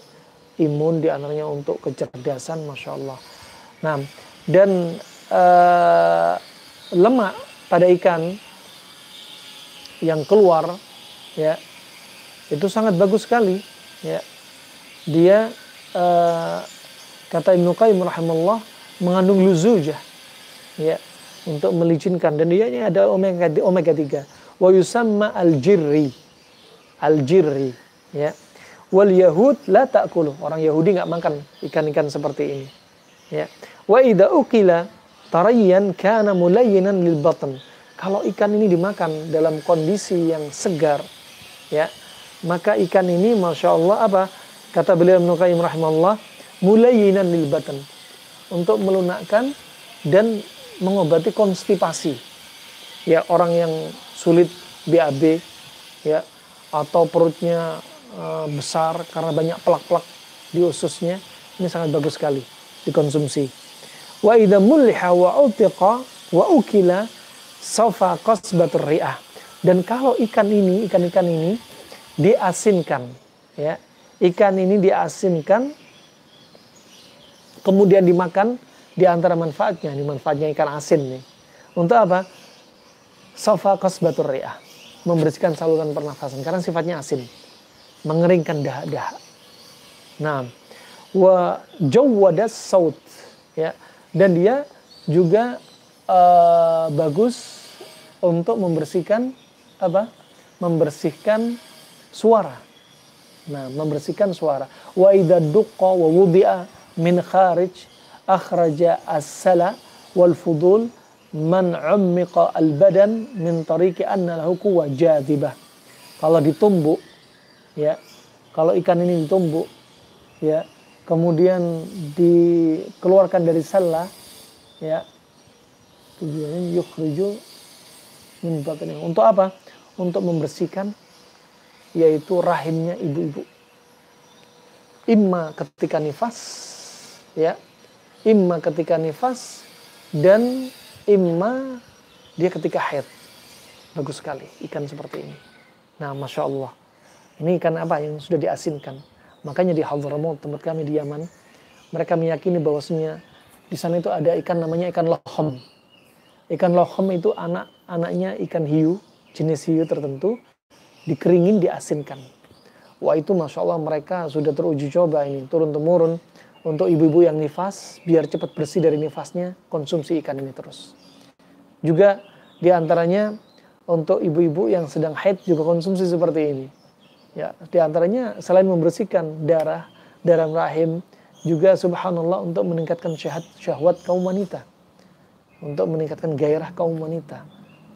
Speaker 1: imun, di antaranya untuk kecerdasan, Masya Allah. Nah, dan lemak pada ikan yang keluar, ya, itu sangat bagus sekali. Ya, dia kata Ibnu Qayyim rahimahullah mengandung luzujah. Ya, untuk melicinkan, dan dia ini ada omega 3. Wa yusamma al-jirri. Al-jirri, ya. Wal yahud la ta'kulu. Orang Yahudi enggak makan ikan-ikan seperti ini. Ya. Wa idza ukila tariyan kana mulayyinan lil batn. Kalau ikan ini dimakan dalam kondisi yang segar, ya, maka ikan ini Masya Allah apa? Kata beliau Ibnu Qayyim rahimahullah, mulayyinan lil batn. Untuk melunakkan dan mengobati konstipasi. Ya, orang yang sulit BAB, ya, atau perutnya besar karena banyak plak-plak di ususnya, ini sangat bagus sekali dikonsumsi. Wa idza mulliha wa utiqa wa ukila saufa qasbatur ri'ah. Dan kalau ikan ini diasinkan, ya. Ikan ini diasinkan kemudian dimakan, di antara manfaatnya, ini manfaatnya ikan asin nih. Untuk apa? Saufa qasbatur ri'ah. Membersihkan saluran pernafasan karena sifatnya asin. Mengeringkan dahak-dahak. Nah, wa jawwadas saut, ya. Dan dia juga bagus untuk membersihkan apa? Membersihkan suara. Nah, membersihkan suara. Wa idza duqqa wa wudi'a min kharij akhraja as-sala wal fudul man ummiqa al-badan min tariqi anna lahu quwwah jadibah. Kalau ditumbuk, ya, kalau ikan ini ditumbuk, ya, kemudian dikeluarkan dari sala, ya, tujuannya yukhriju min batni. Untuk apa? Untuk membersihkan yaitu rahimnya ibu-ibu. Imma ketika nifas, ya, imma ketika nifas, dan imma dia ketika haid. Bagus sekali ikan seperti ini. Nah, Masya Allah. Ini ikan apa yang sudah diasinkan. Makanya di Hadramaut, tempat kami di Yaman, mereka meyakini bahwasanya di sana itu ada ikan namanya ikan lohom. Ikan lohom itu anak-anaknya ikan hiu, jenis hiu tertentu, dikeringin, diasinkan. Wah, itu Masya Allah mereka sudah teruji coba ini, turun-temurun. Untuk ibu-ibu yang nifas, biar cepat bersih dari nifasnya, konsumsi ikan ini terus. Juga diantaranya untuk ibu-ibu yang sedang haid juga konsumsi seperti ini. Ya, diantaranya selain membersihkan darah rahim, juga subhanallah untuk meningkatkan syahwat kaum wanita. Untuk meningkatkan gairah kaum wanita.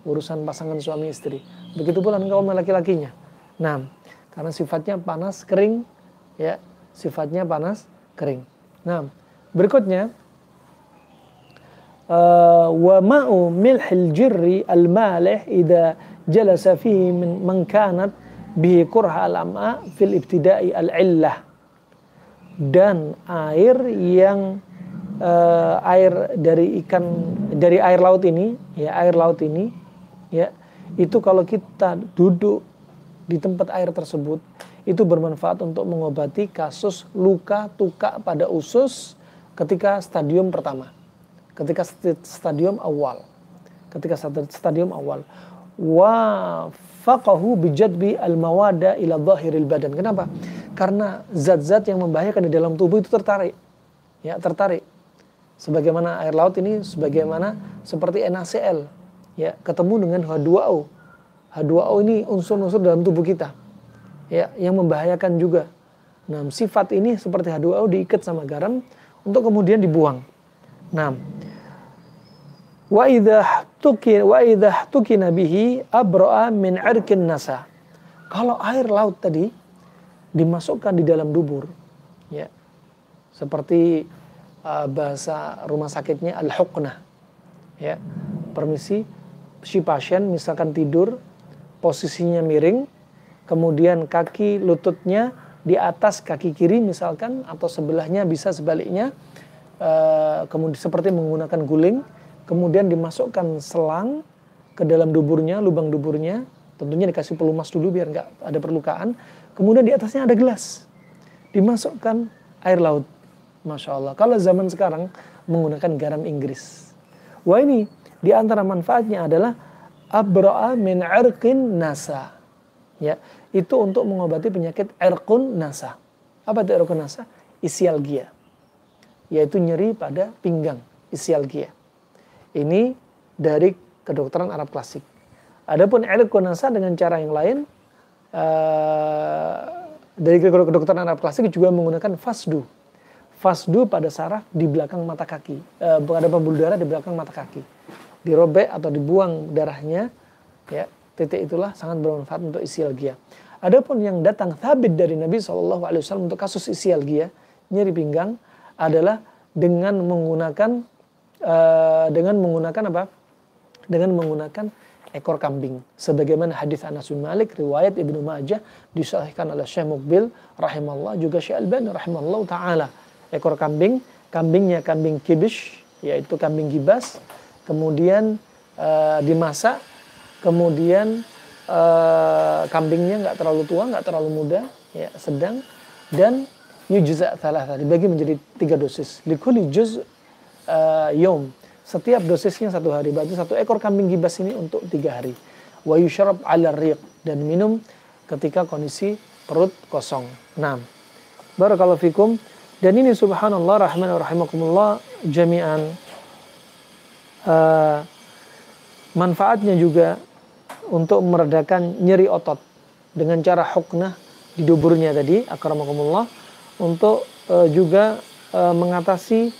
Speaker 1: Urusan pasangan suami istri. Begitu pula kaum laki-lakinya. Nah, karena sifatnya panas, kering, ya, sifatnya panas, kering. Nah, berikutnya wa ma'u milhil jirri al-malih idza jalasa fihi min man kanat bihi kurha al-am'a fil ibtida'i al-illah. Dan air yang air dari ikan, dari air laut ini, ya, air laut ini, ya, itu kalau kita duduk di tempat air tersebut, itu bermanfaat untuk mengobati kasus luka tuka pada usus ketika stadium pertama, ketika stadium awal, wa faqahu bijadbi al-mawada ila dhahiril badan. Kenapa? Karena zat-zat yang membahayakan di dalam tubuh itu tertarik, ya, tertarik. Sebagaimana air laut ini, sebagaimana seperti NaCl, ya, ketemu dengan H2O. H2O ini unsur-unsur dalam tubuh kita, ya, yang membahayakan juga. Nah, sifat ini seperti H2O diikat sama garam untuk kemudian dibuang. Nah, wa idza tukina bihi abra'a min 'irqin nasa. Kalau air laut tadi dimasukkan di dalam dubur, ya, seperti bahasa rumah sakitnya al-huqnah, ya, permisi, si pasien misalkan tidur, posisinya miring, kemudian kaki lututnya di atas kaki kiri misalkan, atau sebelahnya bisa sebaliknya, kemudian seperti menggunakan guling, kemudian dimasukkan selang ke dalam duburnya, lubang duburnya, tentunya dikasih pelumas dulu biar nggak ada perlukaan, kemudian di atasnya ada gelas, dimasukkan air laut. Masya Allah. Kalau zaman sekarang menggunakan garam Inggris. Wah, ini di antara manfaatnya adalah abra'a min 'irqin nasa. Ya, itu untuk mengobati penyakit irqun nasa. Apa itu irqun nasa? Isialgia. Yaitu nyeri pada pinggang, isialgia. Ini dari kedokteran Arab klasik. Adapun ilmu nasa dengan cara yang lain, dari kedokteran Arab klasik juga menggunakan fasdu. Fasdu pada saraf di belakang mata kaki, pada pembuluh darah di belakang mata kaki. Dirobek atau dibuang darahnya, ya, titik itulah sangat bermanfaat untuk isialgia. Adapun yang datang thabit dari Nabi SAW untuk kasus isialgia, nyeri pinggang, adalah dengan menggunakan apa? Dengan menggunakan ekor kambing. Sebagaimana hadis Anas bin Malik, riwayat Ibnu Majah, disahihkan oleh Syekh Muqbil rahimahullah, juga Syekh Albani rahimahullah taala. Ekor kambing, kambingnya kambing kibish, yaitu kambing gibas, kemudian dimasak, kemudian kambingnya nggak terlalu tua, nggak terlalu muda, ya, sedang, dan yujza thalatha, dibagi menjadi 3 dosis. Likulli juz yom. Setiap dosisnya 1 hari. Berarti 1 ekor kambing gibas ini untuk 3 hari. Wa yushrab 'ala riq, dan minum ketika kondisi perut kosong. Nah, barakallahu fikum. Dan ini subhanallah rahman rahimakumullah jami'an. Manfaatnya juga untuk meredakan nyeri otot dengan cara huknah di duburnya tadi, akramakumullah, untuk juga mengatasi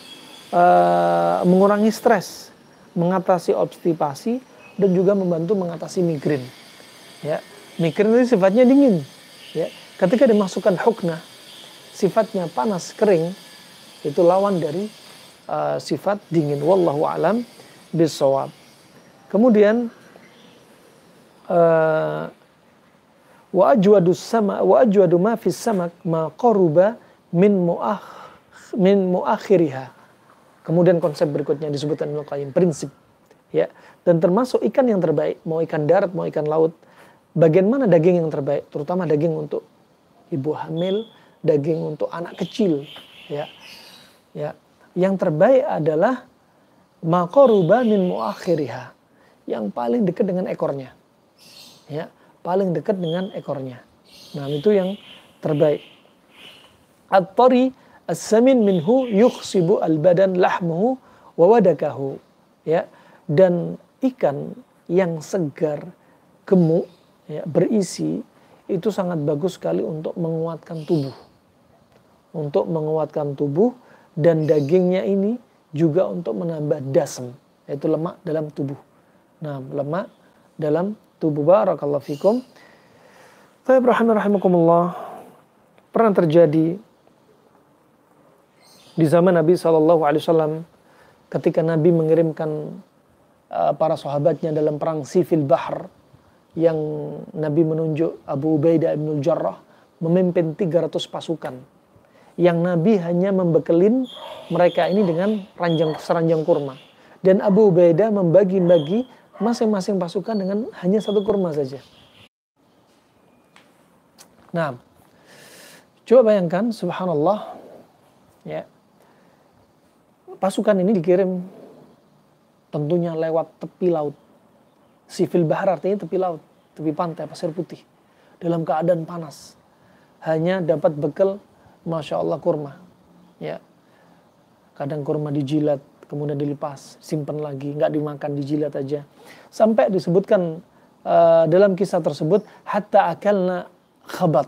Speaker 1: mengurangi stres, mengatasi obstipasi, dan juga membantu mengatasi migrain. Ya, migrain itu sifatnya dingin. Ya, ketika dimasukkan huknah, sifatnya panas kering, itu lawan dari sifat dingin. Wallahu a'lam bishawab. Kemudian wa ajwadu ma fis samak ma qaruba min muakhiriha. Kemudian konsep berikutnya disebutkan Ibnu Qayyim, prinsip, ya. Dan termasuk ikan yang terbaik, mau ikan darat, mau ikan laut, bagian mana daging yang terbaik? Terutama daging untuk ibu hamil, daging untuk anak kecil, ya. Ya, yang terbaik adalah maqaruba min muakhiriha, yang paling dekat dengan ekornya. Ya, paling dekat dengan ekornya. Nah, itu yang terbaik. At-tari as-samin minhu yukhsibu al-badan lahmuhu wa wadakahu. Ya, dan ikan yang segar, gemuk, ya, berisi, itu sangat bagus sekali untuk menguatkan tubuh. Untuk menguatkan tubuh, dan dagingnya ini juga untuk menambah dasam, yaitu lemak dalam tubuh. Nah, lemak dalam tubuh. Barakallahu fikum. Rahimakumullah. Pernah terjadi di zaman Nabi SAW, ketika Nabi mengirimkan para sahabatnya dalam perang Sifil Bahr, yang Nabi menunjuk Abu Ubaidah bin Jarrah memimpin 300 pasukan, yang Nabi hanya membekelin mereka ini dengan seranjang kurma, dan Abu Ubaidah membagi-bagi masing-masing pasukan dengan hanya 1 kurma saja. Nah, coba bayangkan, subhanallah, ya, pasukan ini dikirim tentunya lewat tepi laut. Sifil Bahar artinya tepi laut, tepi pantai, pasir putih, dalam keadaan panas. Hanya dapat bekal, masya Allah, kurma. Ya, kadang kurma dijilat, kemudian dilepas, simpan lagi, nggak dimakan, dijilat aja. Sampai disebutkan dalam kisah tersebut, hatta akalna khabat,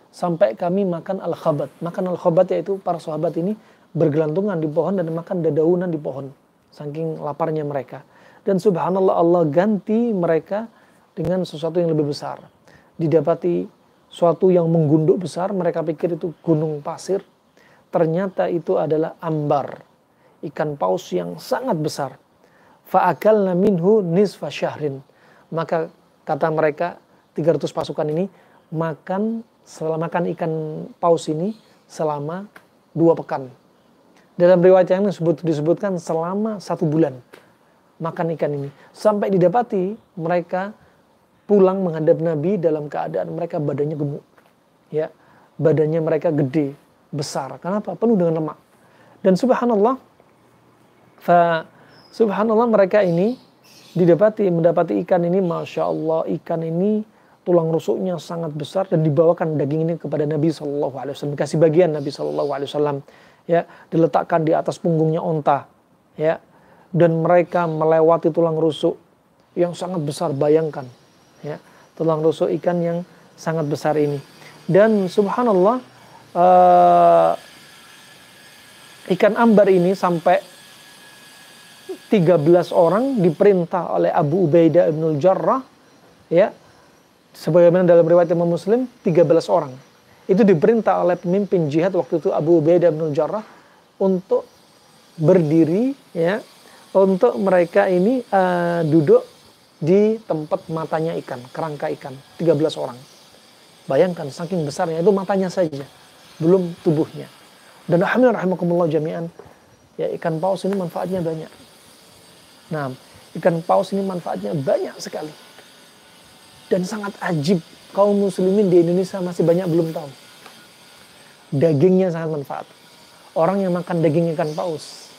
Speaker 1: sampai kami makan al-khabat. Makan al-khabat yaitu para sahabat ini bergelantungan di pohon dan makan dedaunan di pohon, saking laparnya mereka. Dan subhanallah, Allah ganti mereka dengan sesuatu yang lebih besar. Didapati suatu yang menggunduk besar, mereka pikir itu gunung pasir, ternyata itu adalah ambar, ikan paus yang sangat besar. Fa'akalna minhu nisfa syahrin. Maka kata mereka 300 pasukan ini makan ikan paus ini selama 2 pekan. Dalam riwayat yang disebutkan selama 1 bulan makan ikan ini, sampai didapati mereka pulang menghadap Nabi dalam keadaan mereka badannya gemuk, ya, badannya mereka gede, besar. Kenapa? Penuh dengan lemak. Dan subhanallah, mereka ini mendapati ikan ini, masya Allah, ikan ini tulang rusuknya sangat besar, dan dibawakan daging ini kepada Nabi SAW. Dikasih bagian Nabi SAW, ya, diletakkan di atas punggungnya onta, ya, dan mereka melewati tulang rusuk yang sangat besar. Bayangkan, ya, tulang rusuk ikan yang sangat besar ini. Dan subhanallah, ikan ambar ini sampai 13 orang diperintah oleh Abu Ubaidah ibn Jarrah, ya, sebagaimana dalam riwayat Imam Muslim, 13 orang itu diperintah oleh pemimpin jihad waktu itu Abu Ubaidah ibn Jarrah untuk berdiri, ya, untuk mereka ini duduk di tempat matanya ikan, kerangka ikan, 13 orang. Bayangkan saking besarnya, itu matanya saja, belum tubuhnya. Dan alhamdulillah rahimakumullah jami'an, ya, ikan paus ini manfaatnya banyak. Nah, ikan paus ini manfaatnya banyak sekali. Dan sangat ajib, kaum muslimin di Indonesia masih banyak belum tahu. Dagingnya sangat manfaat. Orang yang makan daging ikan paus,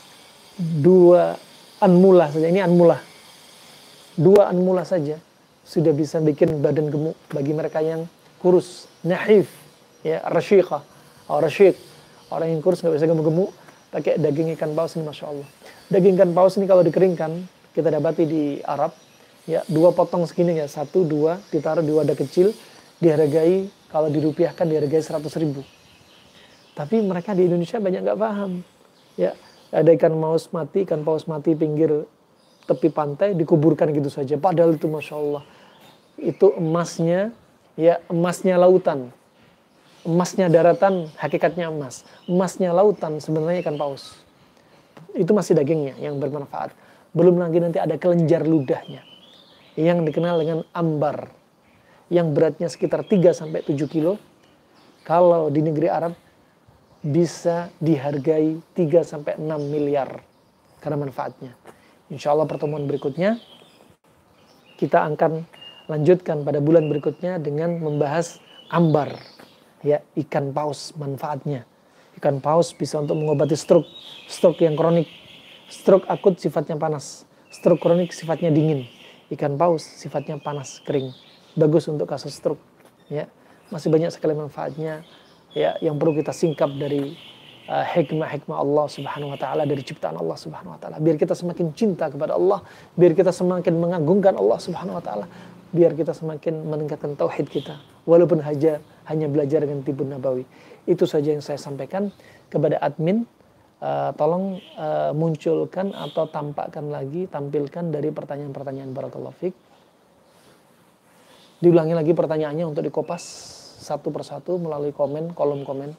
Speaker 1: 2 anmulah saja, ini anmulah, 2 anmulah saja sudah bisa bikin badan gemuk bagi mereka yang kurus, nahif, ya, rasyiqah, rasyiq. Orang yang kurus nggak bisa gemuk-gemuk, pakai daging ikan paus ini, masya Allah. Daging ikan paus ini kalau dikeringkan, kita dapati di Arab, ya, 2 potong segini, ya, 1, 2, ditaruh di wadah kecil, dihargai, kalau dirupiahkan dihargai 100.000. Tapi mereka di Indonesia banyak nggak paham, ya, ada ikan paus mati pinggir tepi pantai, dikuburkan gitu saja. Padahal itu masya Allah, itu emasnya, ya, emasnya lautan. Emasnya daratan, hakikatnya emas. Emasnya lautan, sebenarnya ikan paus. Itu masih dagingnya yang bermanfaat. Belum lagi nanti ada kelenjar ludahnya, yang dikenal dengan ambar, yang beratnya sekitar 3-7 kilo. Kalau di negeri Arab, bisa dihargai 3-6 miliar karena manfaatnya. Insya Allah pertemuan berikutnya, kita akan lanjutkan pada bulan berikutnya dengan membahas ambar. Ya, ikan paus manfaatnya. Ikan paus bisa untuk mengobati stroke yang kronik. Stroke akut sifatnya panas, stroke kronik sifatnya dingin. Ikan paus sifatnya panas, kering. Bagus untuk kasus stroke, ya. Masih banyak sekali manfaatnya, ya, yang perlu kita singkap dari hikmah-hikmah Allah Subhanahu wa taala, dari ciptaan Allah Subhanahu wa taala. Biar kita semakin cinta kepada Allah, biar kita semakin mengagungkan Allah Subhanahu wa taala, biar kita semakin meningkatkan tauhid kita. Walaupun hanya belajar dengan Tibun Nabawi. Itu saja yang saya sampaikan kepada admin. Tolong munculkan atau tampilkan dari pertanyaan-pertanyaan. Barakallahu fiik. Diulangi lagi pertanyaannya untuk dikopas satu persatu melalui kolom komen.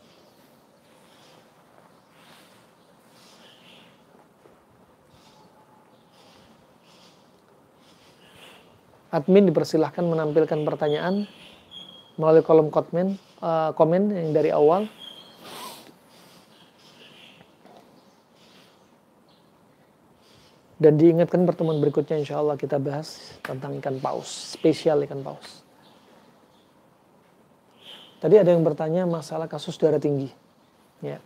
Speaker 1: Admin dipersilahkan menampilkan pertanyaan melalui kolom komen yang dari awal. Dan diingatkan pertemuan berikutnya insya Allah kita bahas tentang ikan paus, spesial ikan paus. Tadi ada yang bertanya masalah kasus darah tinggi. Ya.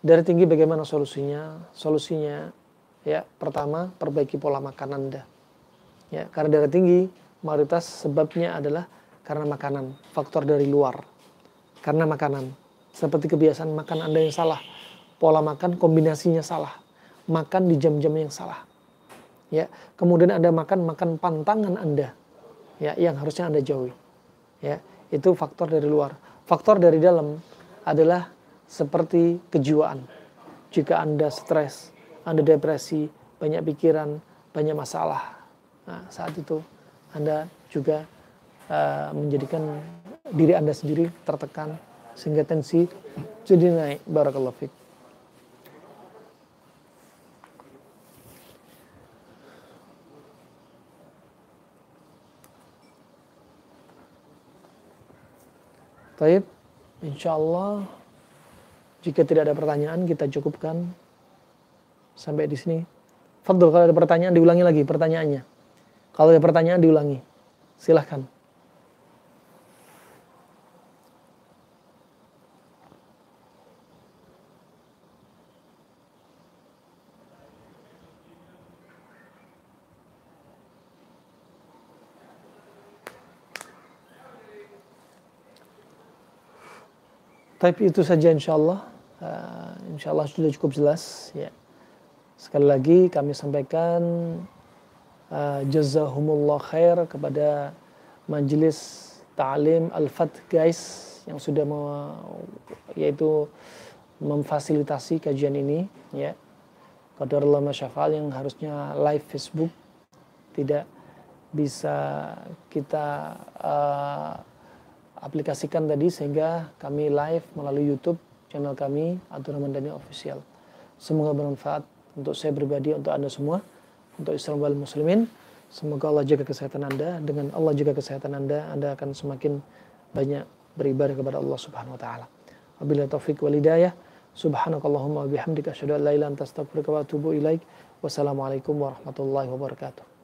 Speaker 1: Darah tinggi bagaimana solusinya? Solusinya, ya, pertama perbaiki pola makan Anda. Ya, karena darah tinggi mayoritas sebabnya adalah karena makanan, faktor dari luar. Karena makanan, seperti kebiasaan makan Anda yang salah, pola makan kombinasinya salah, makan di jam-jam yang salah. Ya, kemudian Anda makan pantangan Anda, ya, yang harusnya Anda jauhi. Ya, itu faktor dari luar. Faktor dari dalam adalah seperti kejiwaan. Jika Anda stres, Anda depresi, banyak pikiran, banyak masalah, nah, saat itu Anda juga menjadikan diri Anda sendiri tertekan sehingga tensi jadi naik. Barakallahu fiik. Baik, insyaallah jika tidak ada pertanyaan kita cukupkan sampai di sini. Fadhol, kalau ada pertanyaan diulangi lagi pertanyaannya. Kalau ada pertanyaan diulangi. Silahkan. Tapi itu saja insyaallah. Insyaallah sudah cukup jelas, ya. Sekali lagi kami sampaikan jazahumullah khair kepada Majelis Ta'lim Al-Fath guys yang sudah yaitu memfasilitasi kajian ini ya. Qadarullah masyafa'al, yang harusnya live Facebook tidak bisa kita aplikasikan tadi, sehingga kami live melalui YouTube channel kami Abdul Rahman Dhani Official. Semoga bermanfaat untuk saya pribadi, untuk Anda semua, untuk Islam wal muslimin. Semoga Allah jaga kesehatan Anda. Dengan Allah jaga kesehatan Anda akan semakin banyak beribadah kepada Allah Subhanahu wa taala. Wabillahi taufik wal hidayah. Subhanakallahumma wa bihamdika asyhadu an la ilaha illa anta astaghfiruka wa atubu ilaik. Wassalamualaikum warahmatullahi wabarakatuh.